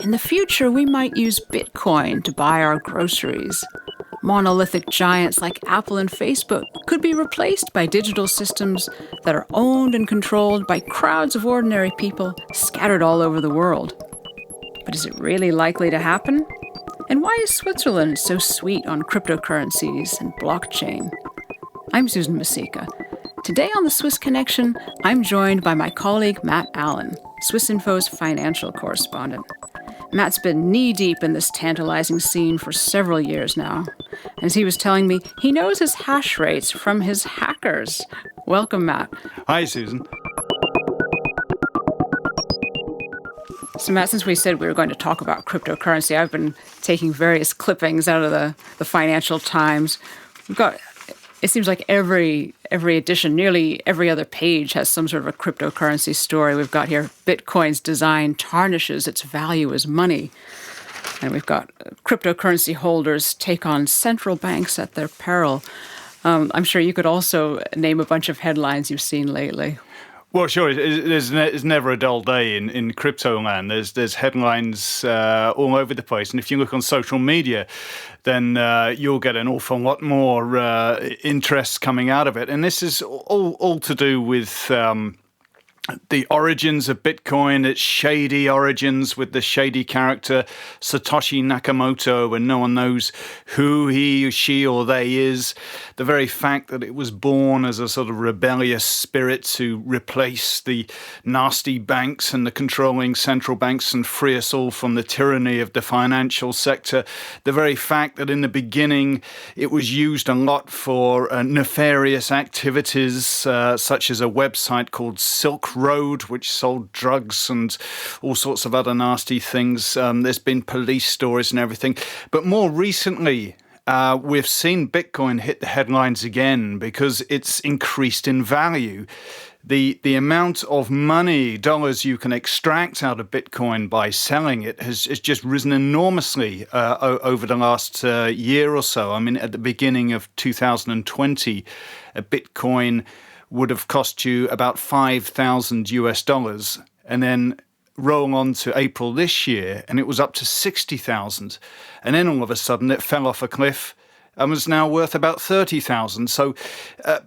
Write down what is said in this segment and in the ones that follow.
In the future, we might use Bitcoin to buy our groceries. Monolithic giants like Apple and Facebook could be replaced by digital systems that are owned and controlled by crowds of ordinary people scattered all over the world. But is it really likely to happen? And why is Switzerland so sweet on cryptocurrencies and blockchain? I'm Susan Misicka. Today on the Swiss Connection, I'm joined by my colleague Matt Allen, Swissinfo's financial correspondent. Matt's been knee-deep in this tantalizing scene for several years now. As he was telling me, he knows his hash rates from his hackers. Welcome, Matt. Hi, Susan. So, Matt, since we said we were going to talk about cryptocurrency, I've been taking various clippings out of the Financial Times. We've got, it seems like every edition, nearly every other page has some sort of a cryptocurrency story. We've got here, Bitcoin's design tarnishes its value as money. And we've got cryptocurrency holders take on central banks at their peril. I'm sure you could also name a bunch of headlines you've seen lately. Well, sure. There's never a dull day in crypto land. There's headlines all over the place, and if you look on social media, then you'll get an awful lot more interest coming out of it. And this is all to do with the origins of Bitcoin, its shady origins with the shady character Satoshi Nakamoto, and no one knows who he, she, or they is. The very fact that it was born as a sort of rebellious spirit to replace the nasty banks and the controlling central banks and free us all from the tyranny of the financial sector. The very fact that in the beginning it was used a lot for nefarious activities, such as a website called Silk Road, which sold drugs and all sorts of other nasty things. There's been police stories and everything. But more recently, we've seen Bitcoin hit the headlines again because it's increased in value. The amount of money, dollars you can extract out of Bitcoin by selling it has just risen enormously over the last year or so. I mean, at the beginning of 2020, a Bitcoin would have cost you about $5,000, and then roll on to April this year, and it was up to 60,000. And then all of a sudden it fell off a cliff and was now worth about 30,000. So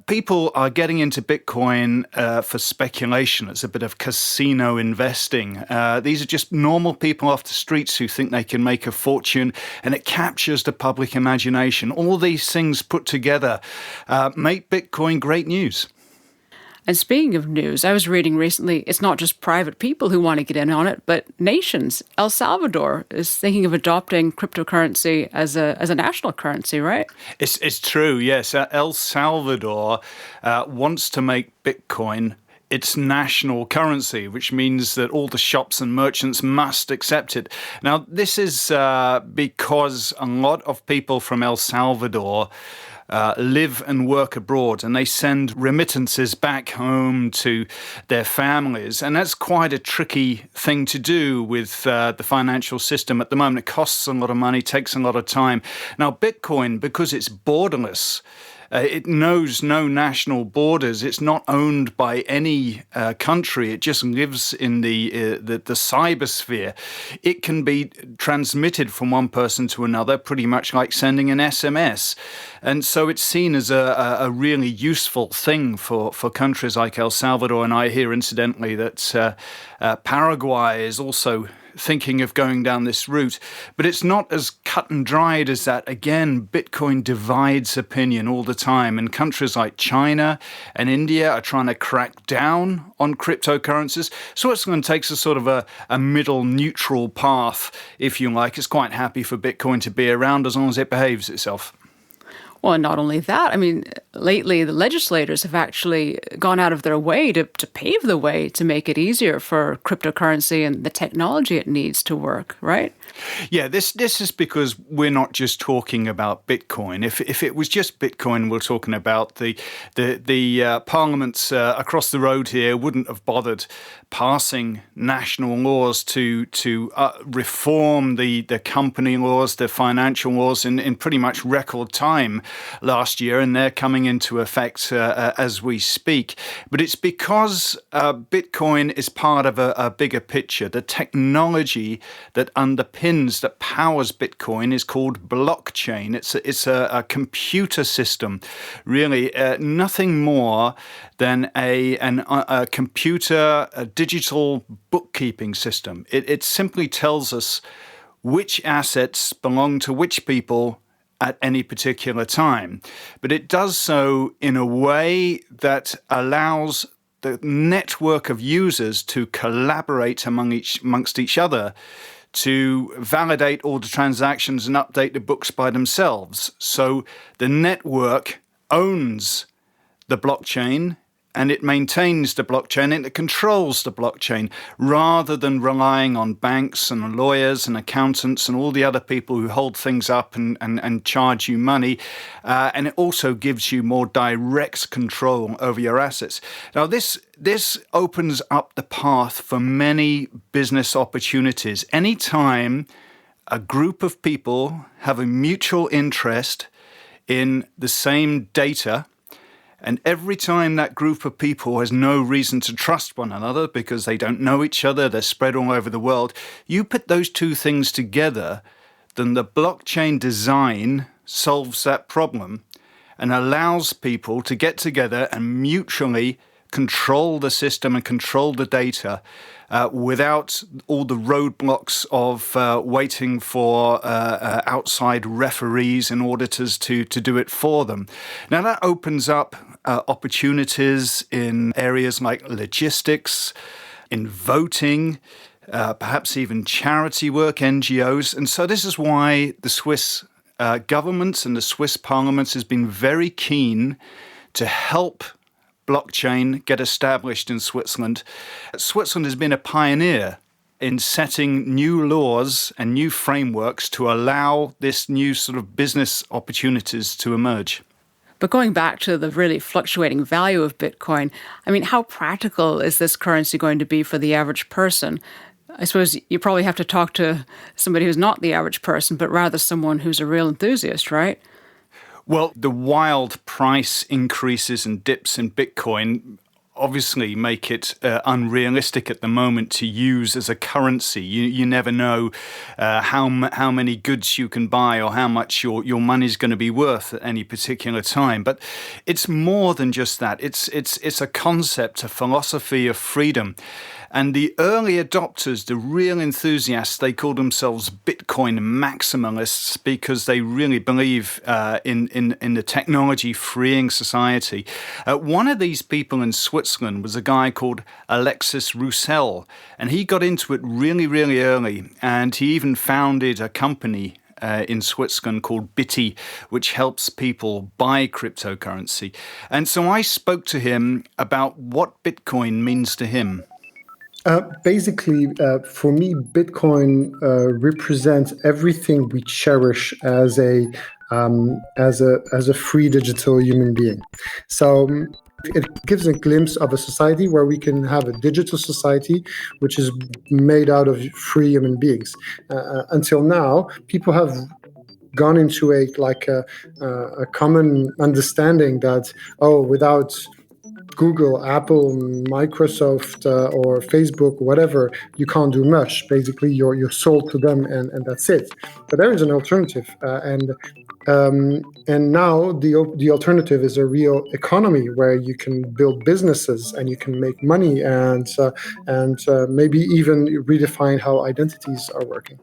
people are getting into Bitcoin for speculation. It's a bit of casino investing. These are just normal people off the streets who think they can make a fortune, and it captures the public imagination. All these things put together make Bitcoin great news. And speaking of news, I was reading recently, it's not just private people who want to get in on it, but nations. El Salvador is thinking of adopting cryptocurrency as a national currency, right? It's true, yes. El Salvador wants to make Bitcoin its national currency, which means that all the shops and merchants must accept it. Now, this is because a lot of people from El Salvador live and work abroad, and they send remittances back home to their families. And that's quite a tricky thing to do with the financial system at the moment. It costs a lot of money, takes a lot of time. Now, Bitcoin, because it's borderless, it knows no national borders. It's not owned by any country. It just lives in the cybersphere. It can be transmitted from one person to another, pretty much like sending an SMS. And so it's seen as a really useful thing for countries like El Salvador. And I hear, incidentally, that Paraguay is also thinking of going down this route. But it's not as cut and dried as that. Again, Bitcoin divides opinion all the time, and countries like China and India are trying to crack down on cryptocurrencies. Switzerland takes a sort of a middle neutral path, if you like. It's quite happy for Bitcoin to be around as long as it behaves itself. Well, and not only that, I mean, lately the legislators have actually gone out of their way to pave the way to make it easier for cryptocurrency and the technology it needs to work, right? Yeah, this is because we're not just talking about Bitcoin. If it was just Bitcoin, we're talking about the parliaments across the road here wouldn't have bothered passing national laws to reform the company laws, the financial laws in pretty much record time. last year, and they're coming into effect as we speak. But it's because Bitcoin is part of a bigger picture. The technology that underpins, that powers Bitcoin is called blockchain. It's a computer system, really, nothing more than a computer, a digital bookkeeping system. It simply tells us which assets belong to which people at any particular time. But it does so in a way that allows the network of users to collaborate amongst each other to validate all the transactions and update the books by themselves. So the network owns the blockchain, and it maintains the blockchain, and it controls the blockchain, rather than relying on banks and lawyers and accountants and all the other people who hold things up and charge you money. And it also gives you more direct control over your assets. Now, this opens up the path for many business opportunities. Anytime a group of people have a mutual interest in the same data, and every time that group of people has no reason to trust one another because they don't know each other, they're spread all over the world, you put those two things together, then the blockchain design solves that problem and allows people to get together and mutually control the system and control the data without all the roadblocks of waiting for outside referees and auditors to do it for them. Now, that opens up opportunities in areas like logistics, in voting, perhaps even charity work, NGOs. And so this is why the Swiss government and the Swiss parliament has been very keen to help blockchain get established in Switzerland. Switzerland has been a pioneer in setting new laws and new frameworks to allow this new sort of business opportunities to emerge. But going back to the really fluctuating value of Bitcoin, I mean, how practical is this currency going to be for the average person? I suppose you probably have to talk to somebody who's not the average person, but rather someone who's a real enthusiast, right? Well, the wild price increases and dips in Bitcoin obviously make it unrealistic at the moment to use as a currency. You never know how many goods you can buy or how much your money's going to be worth at any particular time. But it's more than just that. It's a concept, a philosophy of freedom. And the early adopters, the real enthusiasts, they call themselves Bitcoin maximalists because they really believe in the technology freeing society. One of these people in Switzerland was a guy called Alexis Roussel, and he got into it really, really early, and he even founded a company in Switzerland called Bitty, which helps people buy cryptocurrency. And so I spoke to him about what Bitcoin means to him. Basically, for me, Bitcoin represents everything we cherish as a free digital human being. So it gives a glimpse of a society where we can have a digital society which is made out of free human beings. Until now, people have gone into a common understanding that, without Google, Apple, Microsoft, or Facebook, whatever, you can't do much. Basically, you're sold to them, and that's it. But there is an alternative, and now the alternative is a real economy where you can build businesses and you can make money and maybe even redefine how identities are working.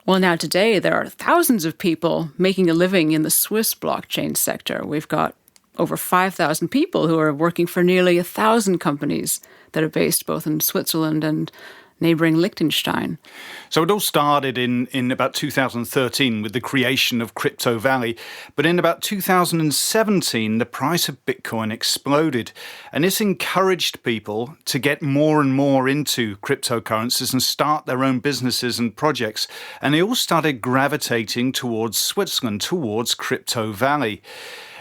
Well, now today there are thousands of people making a living in the Swiss blockchain sector. We've got over 5,000 people who are working for nearly 1,000 companies that are based both in Switzerland and neighboring Liechtenstein. So it all started in about 2013 with the creation of Crypto Valley. But in about 2017, the price of Bitcoin exploded. And this encouraged people to get more and more into cryptocurrencies and start their own businesses and projects. And they all started gravitating towards Switzerland, towards Crypto Valley.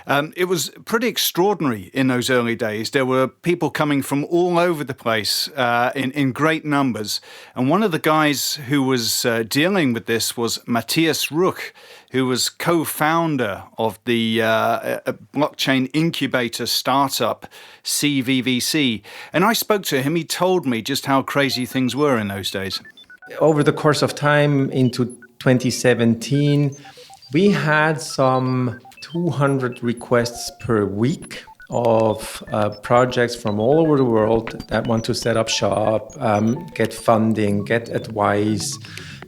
It was pretty extraordinary in those early days. There were people coming from all over the place in great numbers. And one of the guys who was dealing with this was Matthias Ruch, who was co-founder of the blockchain incubator startup CVVC. And I spoke to him. He told me just how crazy things were in those days. Over the course of time into 2017, we had some 200 requests per week of projects from all over the world that want to set up shop, get funding, get advice,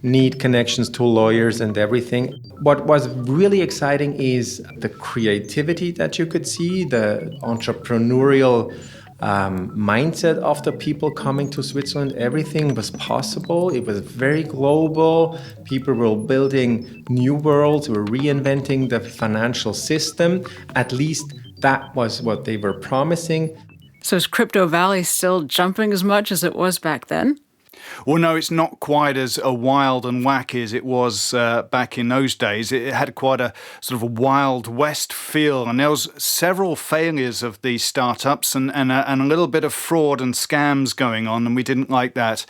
need connections to lawyers and everything. What was really exciting is the creativity that you could see, the entrepreneurial mindset of the people coming to Switzerland. Everything was possible. It was very global. People were building new worlds, were reinventing the financial system. At least that was what they were promising. So is Crypto Valley still jumping as much as it was back then? Well, no, it's not quite as wild and wacky as it was back in those days. It had quite a sort of a Wild West feel, and there was several failures of these startups and a little bit of fraud and scams going on, and we didn't like that.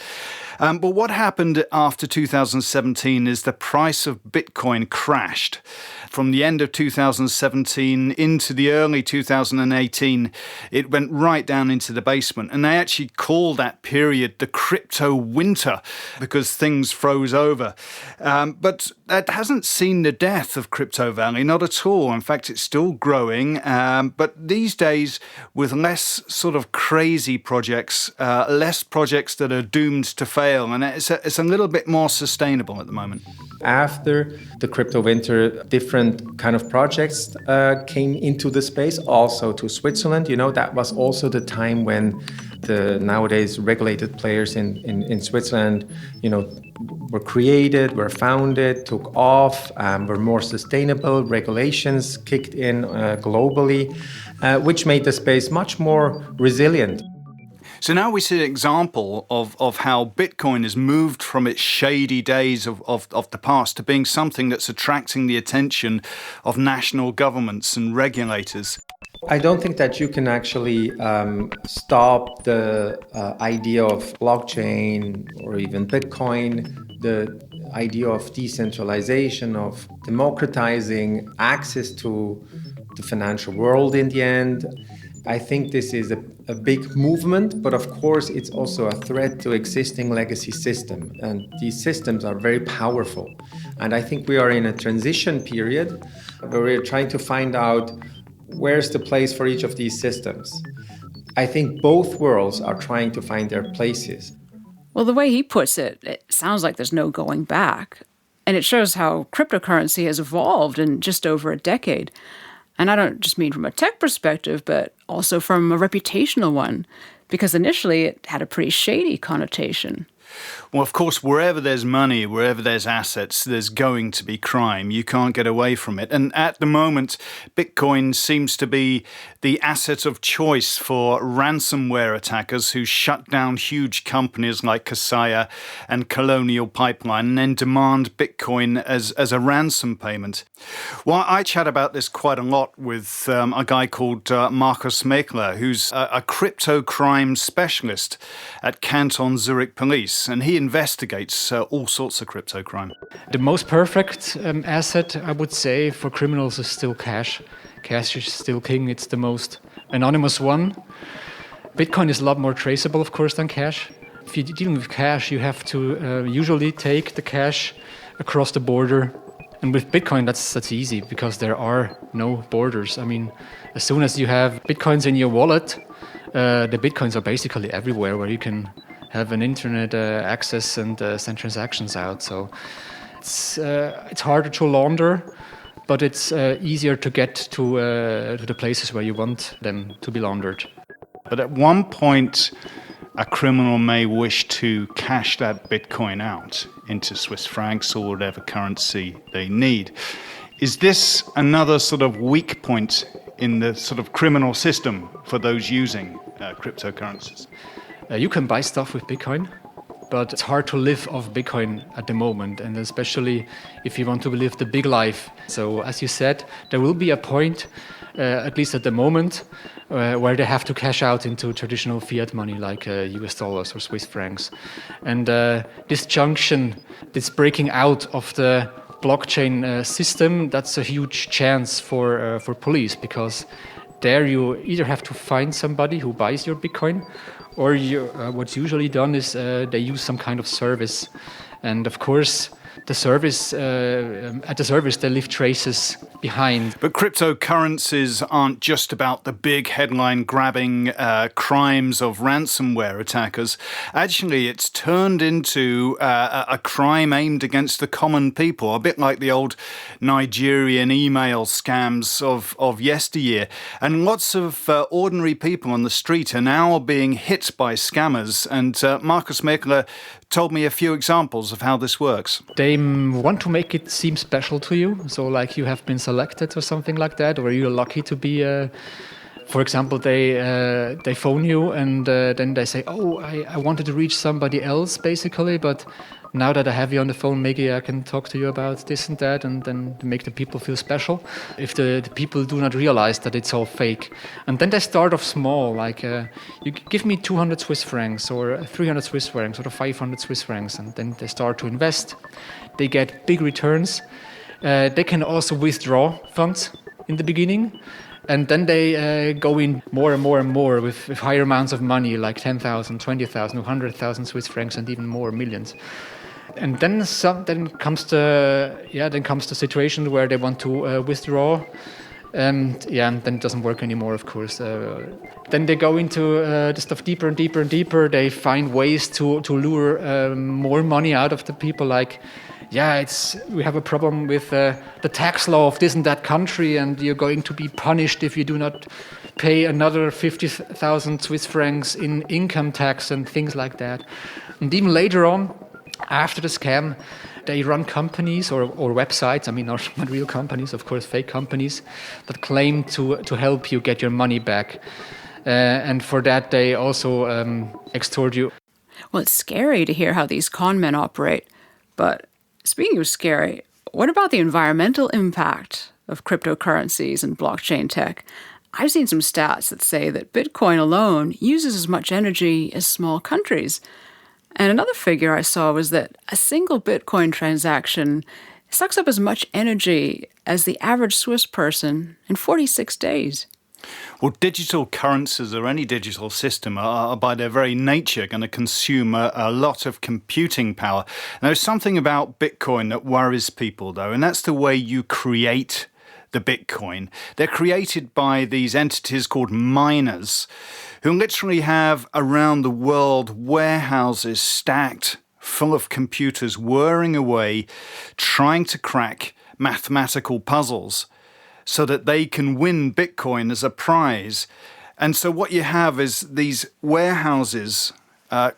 But what happened after 2017 is the price of Bitcoin crashed. From the end of 2017 into the early 2018, it went right down into the basement. And they actually called that period the crypto winter because things froze over. But that hasn't seen the death of Crypto Valley, not at all. In fact, it's still growing. But these days, with less sort of crazy projects, less projects that are doomed to fail. And it's a little bit more sustainable at the moment. After the crypto winter, different kind of projects came into the space, also to Switzerland. You know, that was also the time when the nowadays regulated players in Switzerland, you know, were created, were founded, took off, were more sustainable. Regulations kicked in globally, which made the space much more resilient. So now we see an example of how Bitcoin has moved from its shady days of the past to being something that's attracting the attention of national governments and regulators. I don't think that you can actually stop the idea of blockchain or even Bitcoin, the idea of decentralization, of democratizing access to the financial world in the end. I think this is a big movement, but of course it's also a threat to existing legacy system. And these systems are very powerful. And I think we are in a transition period where we're trying to find out where's the place for each of these systems. I think both worlds are trying to find their places. Well, the way he puts it, it sounds like there's no going back. And it shows how cryptocurrency has evolved in just over a decade. And I don't just mean from a tech perspective, but also from a reputational one, because initially it had a pretty shady connotation. Well, of course, wherever there's money, wherever there's assets, there's going to be crime. You can't get away from it. And at the moment, Bitcoin seems to be the asset of choice for ransomware attackers who shut down huge companies like Kaseya and Colonial Pipeline and then demand Bitcoin as a ransom payment. Well, I chat about this quite a lot with a guy called Markus Mekler, who's a crypto crime specialist at Canton Zurich Police, and he investigates all sorts of crypto crime. The most perfect asset, I would say, for criminals is still cash. Cash is still king. It's the most anonymous one. Bitcoin is a lot more traceable, of course, than cash. If you're dealing with cash, you have to usually take the cash across the border. And with Bitcoin, that's easy because there are no borders. I mean, as soon as you have Bitcoins in your wallet, the Bitcoins are basically everywhere where you can have an internet access and send transactions out. So it's harder to launder, but it's easier to get to the places where you want them to be laundered. But at one point, a criminal may wish to cash that Bitcoin out into Swiss francs or whatever currency they need. Is this another sort of weak point in the sort of criminal system for those using cryptocurrencies? You can buy stuff with Bitcoin. but it's hard to live off Bitcoin at the moment, and especially if you want to live the big life. So as you said, there will be a point, at least at the moment, where they have to cash out into traditional fiat money like US dollars or Swiss francs. And this junction, this breaking out of the blockchain system, that's a huge chance for police, because there you either have to find somebody who buys your Bitcoin, or what's usually done is they use some kind of service. And of course, the service, at the service, they leave traces behind. But cryptocurrencies aren't just about the big headline-grabbing crimes of ransomware attackers. Actually, it's turned into a crime aimed against the common people, a bit like the old Nigerian email scams of yesteryear. And lots of ordinary people on the street are now being hit by scammers. And Markus Mäkler told me a few examples of how this works. They want to make it seem special to you. So like you have been selected or something like that, or you're lucky to be, for example, they phone you and then they say, oh, I wanted to reach somebody else basically, but now that I have you on the phone, maybe I can talk to you about this and that, and then make the people feel special. If the people do not realize that it's all fake. And then they start off small, like you give me 200 Swiss francs or 300 Swiss francs or 500 Swiss francs, and then they start to invest. They get big returns. They can also withdraw funds in the beginning. And then they go in more and more and more with higher amounts of money, like 10,000, 20,000, 100,000 Swiss francs, and even more, millions. And then comes the situation where they want to withdraw, and then it doesn't work anymore. Of course, then they go into the stuff deeper and deeper and deeper. They find ways to lure more money out of the people, like. We have a problem with the tax law of this and that country, and you're going to be punished if you do not pay another 50,000 Swiss francs in income tax and things like that. And even later on, after the scam, they run companies or websites, I mean, not real companies, of course, fake companies, that claim to help you get your money back. And for that, they also extort you. Well, it's scary to hear how these con men operate, but speaking of scary, what about the environmental impact of cryptocurrencies and blockchain tech? I've seen some stats that say that Bitcoin alone uses as much energy as small countries. And another figure I saw was that a single Bitcoin transaction sucks up as much energy as the average Swiss person in 46 days. Well, digital currencies or any digital system are by their very nature going to consume a lot of computing power. Now, there's something about Bitcoin that worries people, though, and that's the way you create the Bitcoin. They're created by these entities called miners who literally have around the world warehouses stacked full of computers whirring away, trying to crack mathematical puzzles so that they can win Bitcoin as a prize. And so what you have is these warehouses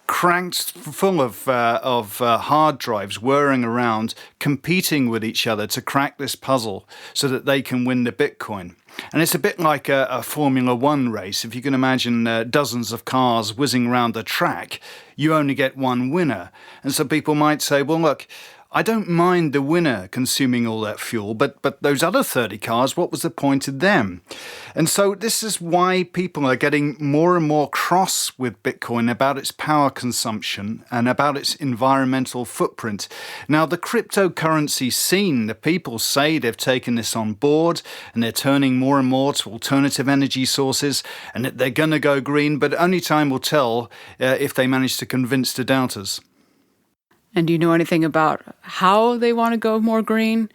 cranked full of hard drives whirring around, competing with each other to crack this puzzle so that they can win the Bitcoin. And it's a bit like a Formula One race. If you can imagine dozens of cars whizzing around the track, you only get one winner. And so people might say, well, look, I don't mind the winner consuming all that fuel, but those other 30 cars, what was the point of them? And so this is why people are getting more and more cross with Bitcoin about its power consumption and about its environmental footprint. Now, the cryptocurrency scene, the people say they've taken this on board and they're turning more and more to alternative energy sources and that they're going to go green, but only time will tell if they manage to convince the doubters. And do you know anything about how they want to go more green?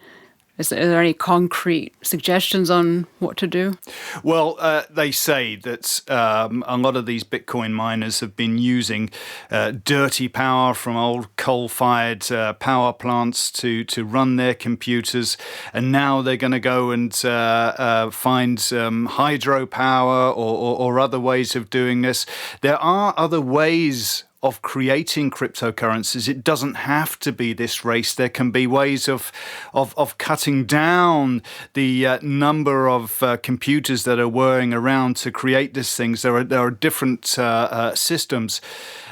Is there any concrete suggestions on what to do? Well, they say that a lot of these Bitcoin miners have been using dirty power from old coal-fired power plants to run their computers. And now they're going to go and find hydropower or other ways of doing this. There are other ways of creating cryptocurrencies. It doesn't have to be this race. There can be ways of cutting down the number of computers that are whirring around to create these things. There are different systems,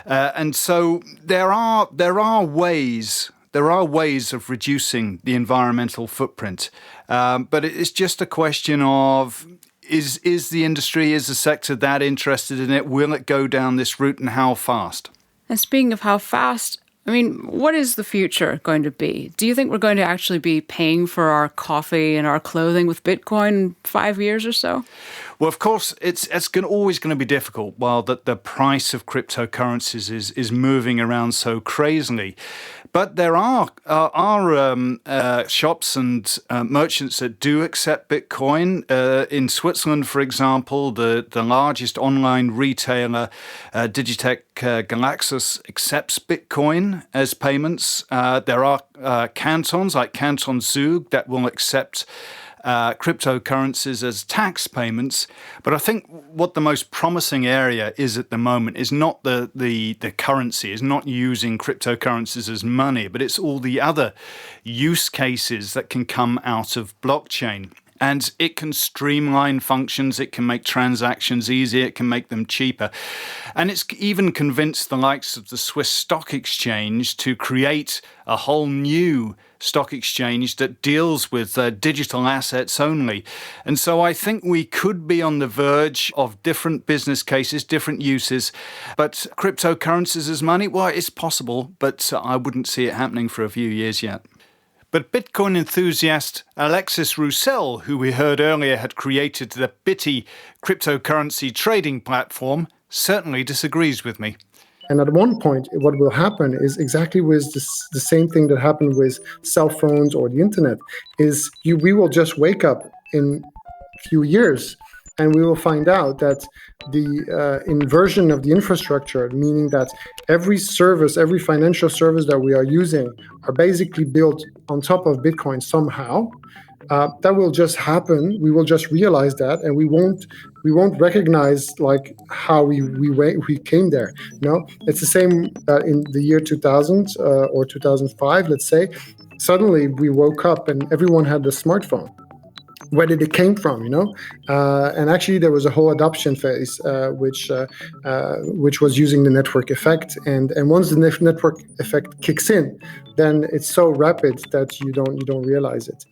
and so there are ways. There are ways of reducing the environmental footprint, but it's just a question of is the industry, is the sector that interested in it? Will it go down this route, and how fast? And speaking of how fast, I mean, what is the future going to be? Do you think we're going to actually be paying for our coffee and our clothing with Bitcoin in 5 years or so? Well, of course, it's always going to be difficult while the price of cryptocurrencies is moving around so crazily. But there are shops and merchants that do accept Bitcoin. In Switzerland, for example, the largest online retailer, Digitec Galaxus, accepts Bitcoin as payments. There are cantons like Canton Zug that will accept cryptocurrencies as tax payments. But I think what the most promising area is at the moment is not the currency, is not using cryptocurrencies as money, but it's all the other use cases that can come out of blockchain. And it can streamline functions, it can make transactions easier, it can make them cheaper. And it's even convinced the likes of the Swiss Stock Exchange to create a whole new stock exchange that deals with digital assets only. And so I think we could be on the verge of different business cases, different uses. But cryptocurrencies as money, well, it's possible, but I wouldn't see it happening for a few years yet. But Bitcoin enthusiast Alexis Roussel, who we heard earlier had created the Bitty cryptocurrency trading platform, certainly disagrees with me. And at one point, what will happen is exactly with the same thing that happened with cell phones or the internet, is we will just wake up in a few years and we will find out that the inversion of the infrastructure, meaning that every service, every financial service that we are using are basically built on top of Bitcoin somehow. That will just happen. We will just realize that, and we won't recognize like how we came there. No, it's the same in the year 2000 or 2005, let's say. Suddenly we woke up and everyone had the smartphone. Where did it came from, and actually there was a whole adoption phase which was using the network effect, and once the network effect kicks in, then it's so rapid that you don't realize it.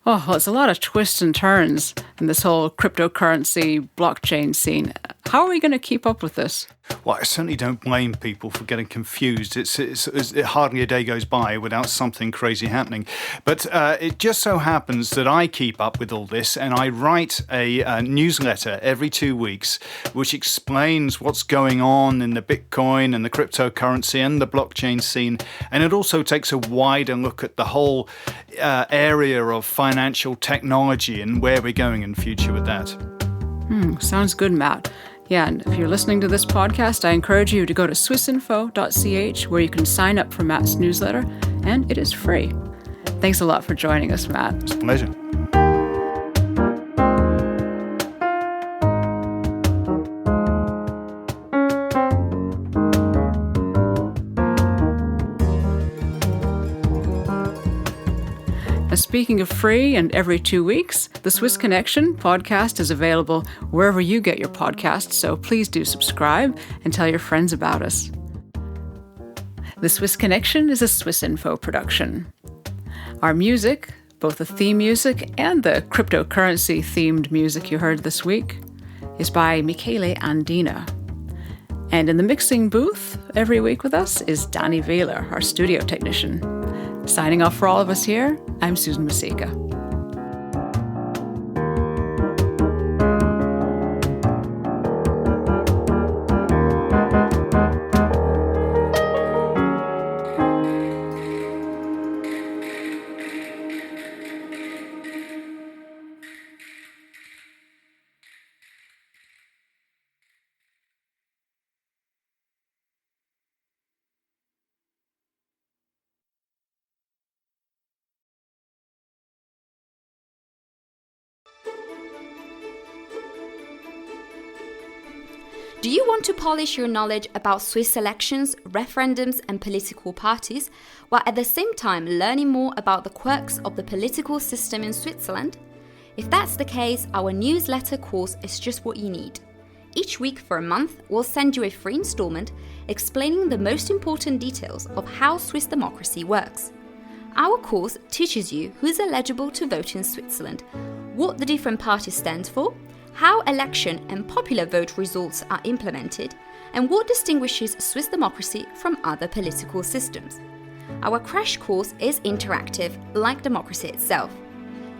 Oh, well, it's a lot of twists and turns in this whole cryptocurrency blockchain scene. How are we going to keep up with this? Well, I certainly don't blame people for getting confused. It's hardly a day goes by without something crazy happening. But it just so happens that I keep up with all this, and I write a newsletter every 2 weeks which explains what's going on in the Bitcoin and the cryptocurrency and the blockchain scene. And it also takes a wider look at the whole area of financial technology and where we're going in the future with that. Sounds good, Matt. Yeah, and if you're listening to this podcast, I encourage you to go to swissinfo.ch where you can sign up for Matt's newsletter, and it is free. Thanks a lot for joining us, Matt. It's a pleasure. Now, speaking of free and every 2 weeks, the Swiss Connection podcast is available wherever you get your podcasts, so please do subscribe and tell your friends about us. The Swiss Connection is a Swiss Info production. Our music, both the theme music and the cryptocurrency-themed music you heard this week, is by Michele Andina. And in the mixing booth every week with us is Danny Wehler, our studio technician. Signing off for all of us here, I'm Susan Misicka. Do you want to polish your knowledge about Swiss elections, referendums, and political parties, while at the same time learning more about the quirks of the political system in Switzerland? If that's the case, our newsletter course is just what you need. Each week for a month, we'll send you a free installment explaining the most important details of how Swiss democracy works. Our course teaches you who is eligible to vote in Switzerland, what the different parties stand for, how election and popular vote results are implemented, and what distinguishes Swiss democracy from other political systems. Our crash course is interactive, like democracy itself.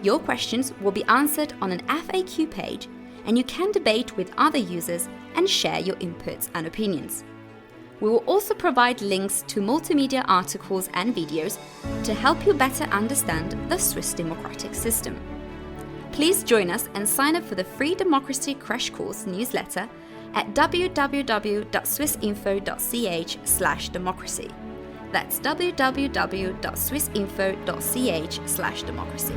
Your questions will be answered on an FAQ page, and you can debate with other users and share your inputs and opinions. We will also provide links to multimedia articles and videos to help you better understand the Swiss democratic system. Please join us and sign up for the free Democracy Crash Course newsletter at www.swissinfo.ch/democracy. That's www.swissinfo.ch/democracy.